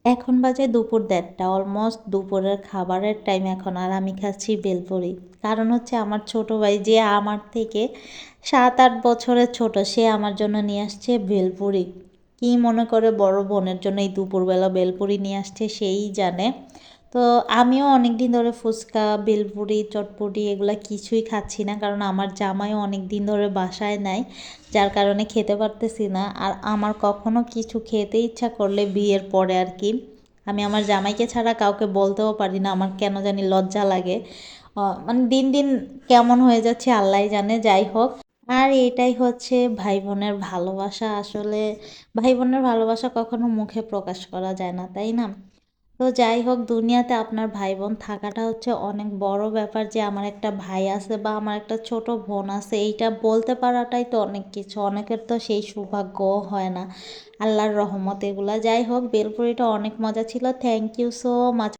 এখন বাজে দুপুর ১:৩০ অলমোস্ট দুপুরের খাবারের টাইম এখন আর আমি খাচ্ছি ভেলপুরি। কারণ হচ্ছে আমার ছোট ভাই যে আমার থেকে ৭-৮ বছরের ছোট সে আমার জন্য নিয়ে আসছে ভেলপুরি। কি মনে করে বড় বোনের জন্য এই দুপুরবেলা ভেলপুরি নিয়ে আসছে সেই জানে। তো আমিও অনেক দিন ধরে ফুচকা, ভেলপুরি, চটপটি এগুলা কিছুই খাচ্ছি না, কারণ আমার জামাইও অনেক দিন ধরে বাসায় নাই, যার কারণে খেতে পারতেছি না। আর আমার কখনো কিছু খেতে ইচ্ছা করলে বিয়ের পরে আর কি, আমি আমার জামাইকে ছাড়া কাউকে বলতেও পারি না, আমার কেন জানি লজ্জা লাগে। মানে দিন দিন কেমন হয়ে যাচ্ছে আল্লাহই জানে। যাই হোক, আর এটাই হচ্ছে ভাই বোনের ভালোবাসা। আসলে ভাই বোনের ভালোবাসা কখনো মুখে প্রকাশ করা যায় না, তাই না? তো যাই হোক, দুনিয়াতে আপনার ভাই বোন থাকাটা হচ্ছে অনেক বড় ব্যাপার, যে আমার একটা ভাই আছে বা আমার একটা ছোট বোন আছে, এইটা বলতে পারাটাই তো অনেক কিছু। অনেকের তো সেই সৌভাগ্যও হয় না, আল্লাহর রহমত এগুলা। যাই হোক, বেলপুরিটা অনেক মজা ছিল। Thank you so much.